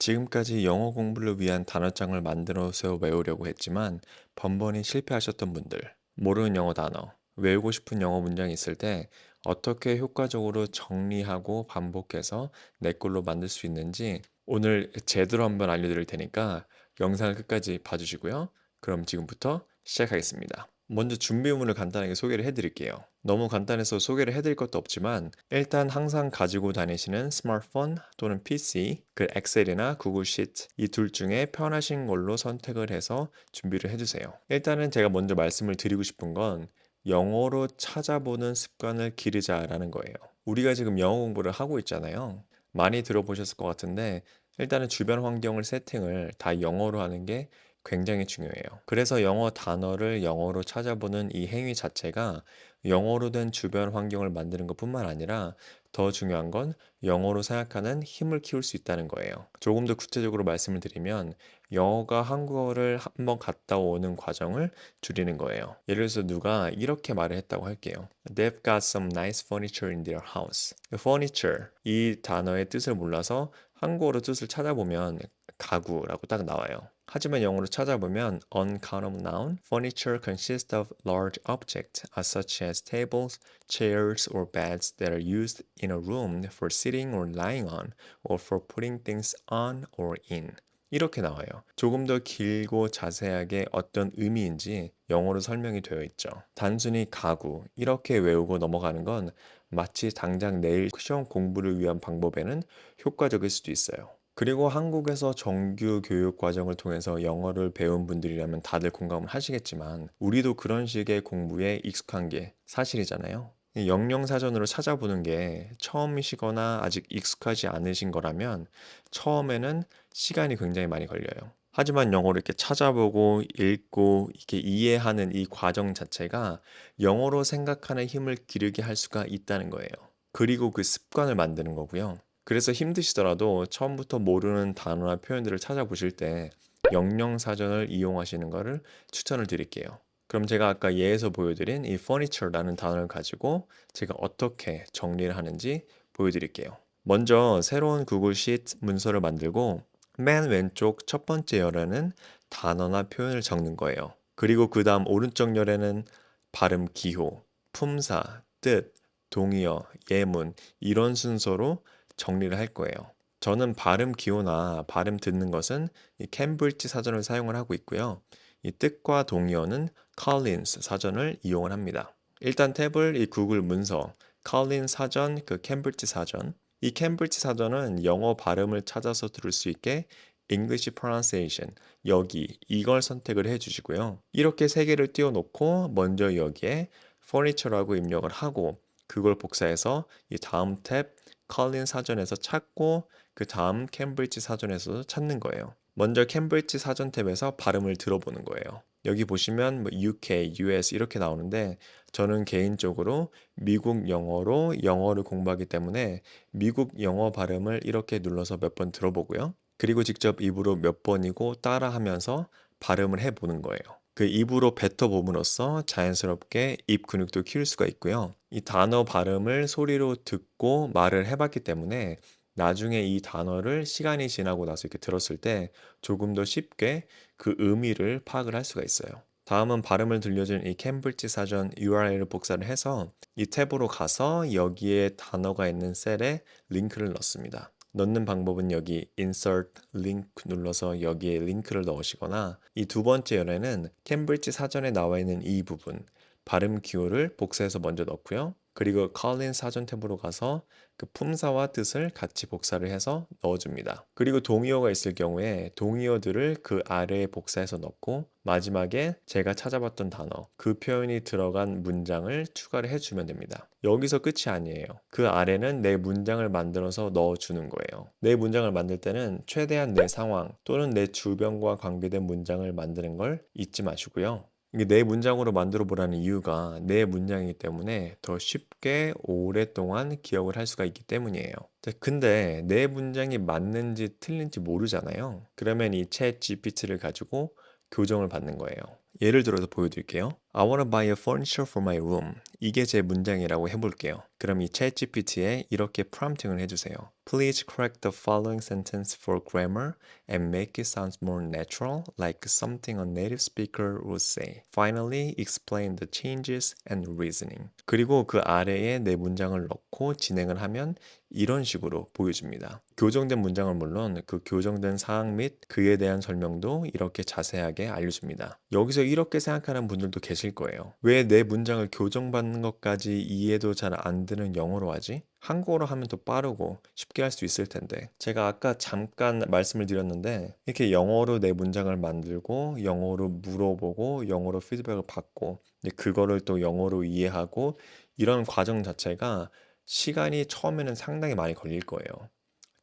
지금까지 영어 공부를 위한 단어장을 만들어서 외우려고 했지만 번번이 실패하셨던 분들, 모르는 영어 단어, 외우고 싶은 영어 문장이 있을 때 어떻게 효과적으로 정리하고 반복해서 내 걸로 만들 수 있는지 오늘 제대로 한번 알려드릴 테니까 영상을 끝까지 봐주시고요. 그럼 지금부터 시작하겠습니다. 먼저 준비물을 간단하게 소개를 해드릴게요. 너무 간단해서 소개를 해드릴 것도 없지만 일단 항상 가지고 다니시는 스마트폰 또는 PC, 그 엑셀이나 구글 시트 이 둘 중에 편하신 걸로 선택을 해서 준비를 해주세요. 일단은 제가 먼저 말씀을 드리고 싶은 건 영어로 찾아보는 습관을 기르자라는 거예요. 우리가 지금 영어 공부를 하고 있잖아요. 많이 들어보셨을 것 같은데 일단은 주변 환경을 세팅을 다 영어로 하는 게 굉장히 중요해요. 그래서 영어 단어를 영어로 찾아보는 이 행위 자체가 영어로 된 주변 환경을 만드는 것뿐만 아니라 더 중요한 건 영어로 생각하는 힘을 키울 수 있다는 거예요. 조금 더 구체적으로 말씀을 드리면 영어가 한국어를 한번 갔다 오는 과정을 줄이는 거예요. 예를 들어서 누가 이렇게 말을 했다고 할게요. They've got some nice furniture in their house. furniture 이 단어의 뜻을 몰라서 한국어로 뜻을 찾아보면 가구라고 딱 나와요. 하지만 영어로 찾아보면 uncountable noun, furniture consists of large objects such as tables, chairs, or beds that are used in a room for sitting or lying on, or for putting things on or in. 이렇게 나와요. 조금 더 길고 자세하게 어떤 의미인지 영어로 설명이 되어 있죠. 단순히 가구 이렇게 외우고 넘어가는 건 마치 당장 내일 시험 공부를 위한 방법에는 효과적일 수도 있어요. 그리고 한국에서 정규 교육 과정을 통해서 영어를 배운 분들이라면 다들 공감을 하시겠지만 우리도 그런 식의 공부에 익숙한 게 사실이잖아요. 이 영영사전으로 찾아보는 게 처음이시거나 아직 익숙하지 않으신 거라면 처음에는 시간이 굉장히 많이 걸려요. 하지만 영어를 이렇게 찾아보고 읽고 이렇게 이해하는 이 과정 자체가 영어로 생각하는 힘을 기르게 할 수가 있다는 거예요. 그리고 그 습관을 만드는 거고요. 그래서 힘드시더라도 처음부터 모르는 단어나 표현들을 찾아보실 때 영영사전을 이용하시는 것을 추천을 드릴게요. 그럼 제가 아까 예에서 보여드린 이 furniture라는 단어를 가지고 제가 어떻게 정리를 하는지 보여드릴게요. 먼저 새로운 구글 시트 문서를 만들고 맨 왼쪽 첫 번째 열에는 단어나 표현을 적는 거예요. 그리고 그 다음 오른쪽 열에는 발음 기호, 품사, 뜻, 동의어, 예문 이런 순서로 정리를 할 거예요. 저는 발음 기호나 발음 듣는 것은 이 캠브리지 사전을 사용을 하고 있고요. 이 뜻과 동의어는 컬린스 사전을 이용을 합니다. 일단 탭을 이 구글 문서, 컬린 사전, 그 캠브리지 사전. 이 캠브리지 사전은 영어 발음을 찾아서 들을 수 있게 English pronunciation 여기 이걸 선택을 해주시고요. 이렇게 세 개를 띄워놓고 먼저 여기에 furniture라고 입력을 하고 그걸 복사해서 이 다음 탭 컬린 사전에서 찾고 그 다음 캠브리지 사전에서 찾는 거예요. 먼저 캠브리지 사전 탭에서 발음을 들어보는 거예요. 여기 보시면 뭐 UK, US 이렇게 나오는데 저는 개인적으로 미국 영어로 영어를 공부하기 때문에 미국 영어 발음을 이렇게 눌러서 몇 번 들어보고요. 그리고 직접 입으로 몇 번이고 따라하면서 발음을 해보는 거예요. 그 입으로 뱉어봄으로써 자연스럽게 입 근육도 키울 수가 있고요. 이 단어 발음을 소리로 듣고 말을 해봤기 때문에 나중에 이 단어를 시간이 지나고 나서 이렇게 들었을 때 조금 더 쉽게 그 의미를 파악을 할 수가 있어요. 다음은 발음을 들려준 이 캠브리지 사전 URL을 복사를 해서 이 탭으로 가서 여기에 단어가 있는 셀에 링크를 넣습니다. 넣는 방법은 여기 insert link 눌러서 여기에 링크를 넣으시거나 이 두 번째 열에는 캠브리지 사전에 나와 있는 이 부분 발음 기호를 복사해서 먼저 넣고요. 그리고 컬린 사전 탭으로 가서 그 품사와 뜻을 같이 복사를 해서 넣어줍니다. 그리고 동의어가 있을 경우에 동의어들을 그 아래에 복사해서 넣고 마지막에 제가 찾아봤던 단어, 그 표현이 들어간 문장을 추가를 해주면 됩니다. 여기서 끝이 아니에요. 그 아래는 내 문장을 만들어서 넣어주는 거예요. 내 문장을 만들 때는 최대한 내 상황 또는 내 주변과 관계된 문장을 만드는 걸 잊지 마시고요. 이게 내 문장으로 만들어 보라는 이유가 내 문장이기 때문에 더 쉽게 오랫동안 기억을 할 수가 있기 때문이에요. 자, 근데 내 문장이 맞는지 틀린지 모르잖아요. 그러면 이 챗 GPT를 가지고 교정을 받는 거예요. 예를 들어서 보여드릴게요. I wanna buy a furniture for my room. 이게 제 문장이라고 해볼게요. 그럼 이 챗GPT에 이렇게 프롬프팅을 해주세요. Please correct the following sentence for grammar and make it sound more natural, like something a native speaker would say. Finally, explain the changes and reasoning. 그리고 그 아래에 내 문장을 넣고 진행을 하면 이런 식으로 보여줍니다. 교정된 문장은 물론 그 교정된 사항 및 그에 대한 설명도 이렇게 자세하게 알려줍니다. 여기서 이렇게 생각하는 분들도 계실 거예요. 왜 내 문장을 교정받는 것까지 이해도 잘 안 되는 영어로 하지? 한국어로 하면 더 빠르고 쉽게 할 수 있을 텐데. 제가 아까 잠깐 말씀을 드렸는데 이렇게 영어로 내 문장을 만들고 영어로 물어보고 영어로 피드백을 받고 이제 그거를 또 영어로 이해하고 이런 과정 자체가 시간이 처음에는 상당히 많이 걸릴 거예요.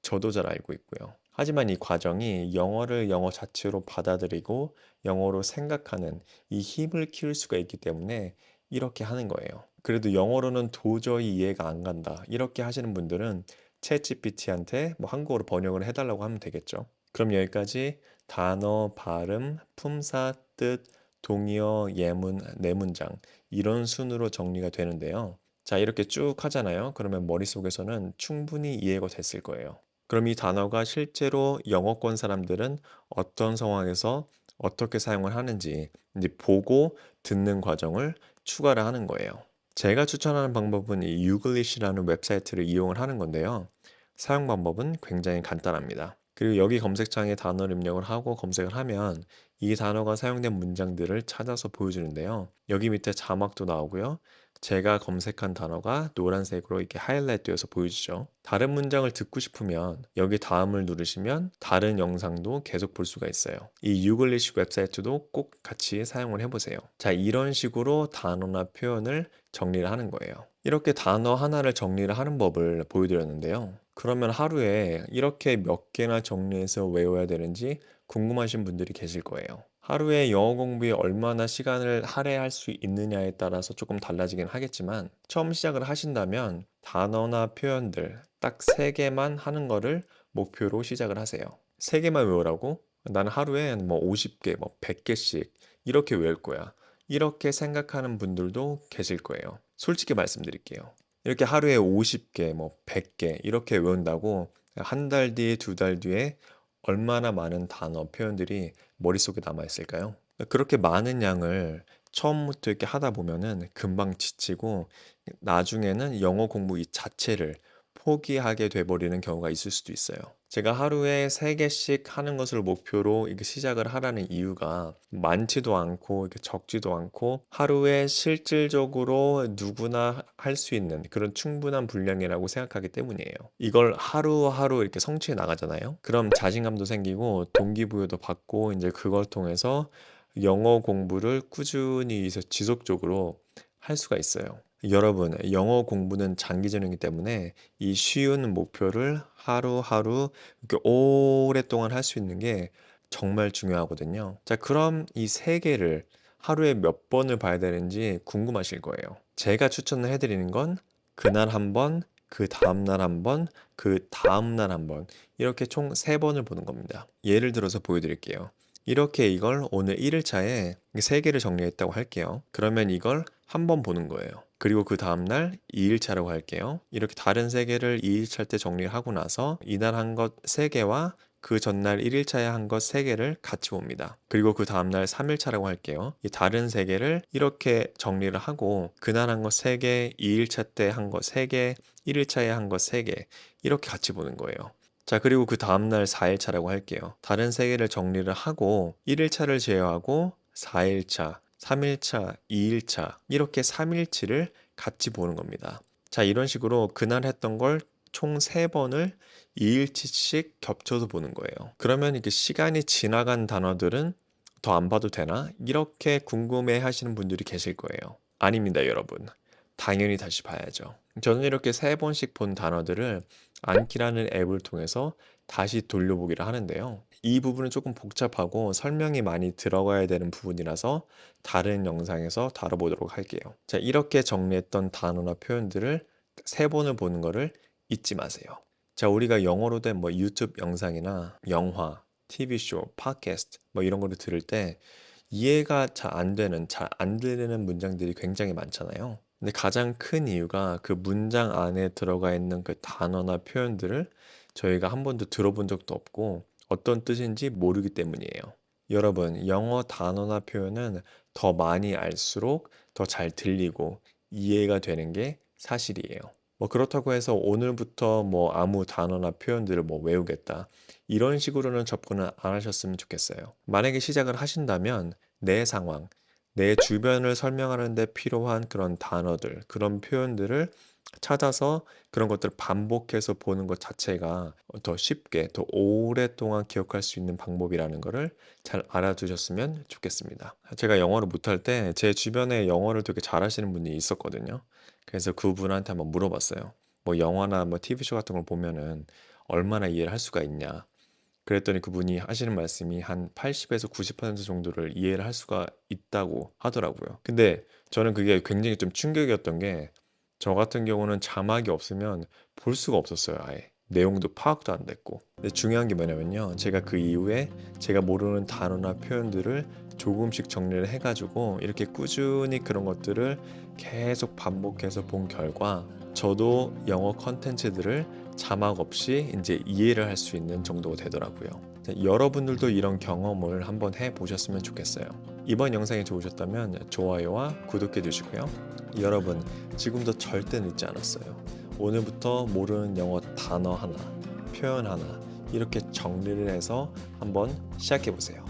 저도 잘 알고 있고요. 하지만 이 과정이 영어를 영어 자체로 받아들이고 영어로 생각하는 이 힘을 키울 수가 있기 때문에 이렇게 하는 거예요. 그래도 영어로는 도저히 이해가 안 간다. 이렇게 하시는 분들은 챗GPT한테 뭐 한국어로 번역을 해달라고 하면 되겠죠. 그럼 여기까지 단어, 발음, 품사, 뜻, 동의어, 예문, 네 문장 이런 순으로 정리가 되는데요. 자, 이렇게 쭉 하잖아요. 그러면 머릿속에서는 충분히 이해가 됐을 거예요. 그럼 이 단어가 실제로 영어권 사람들은 어떤 상황에서 어떻게 사용을 하는지 이제 보고 듣는 과정을 추가를 하는 거예요. 제가 추천하는 방법은 이 유글리시라는 웹사이트를 이용을 하는 건데요. 사용 방법은 굉장히 간단합니다. 그리고 여기 검색창에 단어를 입력을 하고 검색을 하면 이 단어가 사용된 문장들을 찾아서 보여주는데요. 여기 밑에 자막도 나오고요. 제가 검색한 단어가 노란색으로 이렇게 하이라이트 되어서 보여주죠. 다른 문장을 듣고 싶으면 여기 다음을 누르시면 다른 영상도 계속 볼 수가 있어요. 이 유글리시 웹사이트도 꼭 같이 사용을 해보세요. 자, 이런 식으로 단어나 표현을 정리를 하는 거예요. 이렇게 단어 하나를 정리를 하는 법을 보여드렸는데요. 그러면 하루에 이렇게 몇 개나 정리해서 외워야 되는지 궁금하신 분들이 계실 거예요. 하루에 영어 공부에 얼마나 시간을 할애할 수 있느냐에 따라서 조금 달라지긴 하겠지만 처음 시작을 하신다면 단어나 표현들 딱 3개만 하는 거를 목표로 시작을 하세요. 3개만 외우라고? 나는 하루에 뭐 50개, 뭐 100개씩 이렇게 외울 거야. 이렇게 생각하는 분들도 계실 거예요. 솔직히 말씀드릴게요. 이렇게 하루에 50개, 뭐 100개 이렇게 외운다고 한 달 뒤에, 2달 뒤에 얼마나 많은 단어, 표현들이 머릿속에 남아 있을까요? 그렇게 많은 양을 처음부터 이렇게 하다 보면은 금방 지치고 나중에는 영어 공부 이 자체를 포기하게 돼버리는 경우가 있을 수도 있어요. 제가 하루에 3개씩 하는 것을 목표로 이렇게 시작을 하라는 이유가 많지도 않고 이렇게 적지도 않고 하루에 실질적으로 누구나 할 수 있는 그런 충분한 분량이라고 생각하기 때문이에요. 이걸 하루하루 이렇게 성취해 나가잖아요. 그럼 자신감도 생기고 동기부여도 받고 이제 그걸 통해서 영어 공부를 꾸준히 지속적으로 할 수가 있어요. 여러분, 영어 공부는 장기전이기 때문에 이 쉬운 목표를 하루하루 이렇게 오랫동안 할 수 있는 게 정말 중요하거든요. 자, 그럼 이 3개를 하루에 몇 번을 봐야 되는지 궁금하실 거예요. 제가 추천을 해드리는 건 그날 한 번, 그 다음날 한 번, 그 다음날 한 번, 이렇게 총 3번을 보는 겁니다. 예를 들어서 보여드릴게요. 이렇게 이걸 오늘 1일차에 3개를 정리했다고 할게요. 그러면 이걸 한 번 보는 거예요. 그리고 그 다음날 2일차라고 할게요. 이렇게 다른 3개를 2일차 때 정리를 하고 나서 이날 한 것 3개와 그 전날 1일차에 한 것 3개를 같이 봅니다. 그리고 그 다음날 3일차라고 할게요. 이 다른 3개를 이렇게 정리를 하고 그날 한 것 3개, 2일차 때 한 것 3개, 1일차에 한 것 3개 이렇게 같이 보는 거예요. 자, 그리고 그 다음날 4일차라고 할게요. 다른 3개를 정리를 하고 1일차를 제외하고 4일차, 3일차, 2일차 이렇게 3일치를 같이 보는 겁니다. 자, 이런 식으로 그날 했던 걸 총 3번을 2일치씩 겹쳐서 보는 거예요. 그러면 이렇게 시간이 지나간 단어들은 더 안 봐도 되나? 이렇게 궁금해 하시는 분들이 계실 거예요. 아닙니다, 여러분. 당연히 다시 봐야죠. 저는 이렇게 3번씩 본 단어들을 안키라는 앱을 통해서 다시 돌려보기를 하는데요. 이 부분은 조금 복잡하고 설명이 많이 들어가야 되는 부분이라서 다른 영상에서 다뤄보도록 할게요. 자, 이렇게 정리했던 단어나 표현들을 3번을 보는 거를 잊지 마세요. 자, 우리가 영어로 된 뭐 유튜브 영상이나 영화, TV쇼, 팟캐스트 뭐 이런 거를 들을 때 이해가 잘 안 되는, 잘 안 들리는 문장들이 굉장히 많잖아요. 근데 가장 큰 이유가 그 문장 안에 들어가 있는 그 단어나 표현들을 저희가 한 번도 들어본 적도 없고 어떤 뜻인지 모르기 때문이에요. 여러분, 영어 단어나 표현은 더 많이 알수록 더 잘 들리고 이해가 되는 게 사실이에요. 뭐 그렇다고 해서 오늘부터 뭐 아무 단어나 표현들을 뭐 외우겠다. 이런 식으로는 접근을 안 하셨으면 좋겠어요. 만약에 시작을 하신다면 내 상황, 내 주변을 설명하는 데 필요한 그런 단어들, 그런 표현들을 찾아서 그런 것들을 반복해서 보는 것 자체가 더 쉽게, 더 오랫동안 기억할 수 있는 방법이라는 거를 잘 알아두셨으면 좋겠습니다. 제가 영어를 못할 때 제 주변에 영어를 되게 잘하시는 분이 있었거든요. 그래서 그분한테 한번 물어봤어요. 뭐 영화나 뭐 TV쇼 같은 걸 보면은 얼마나 이해를 할 수가 있냐. 그랬더니 그분이 하시는 말씀이 한 80에서 90% 정도를 이해를 할 수가 있다고 하더라고요. 근데 저는 그게 굉장히 좀 충격이었던 게 저 같은 경우는 자막이 없으면 볼 수가 없었어요, 아예. 내용도 파악도 안 됐고. 근데 중요한 게 뭐냐면요. 제가 그 이후에 제가 모르는 단어나 표현들을 조금씩 정리를 해가지고 이렇게 꾸준히 그런 것들을 계속 반복해서 본 결과 저도 영어 컨텐츠들을 자막 없이 이제 이해를 할 수 있는 정도가 되더라고요. 자, 여러분들도 이런 경험을 한번 해보셨으면 좋겠어요. 이번 영상이 좋으셨다면 좋아요와 구독해 주시고요. 여러분, 지금도 절대 늦지 않았어요. 오늘부터 모르는 영어 단어 하나, 표현 하나 이렇게 정리를 해서 한번 시작해 보세요.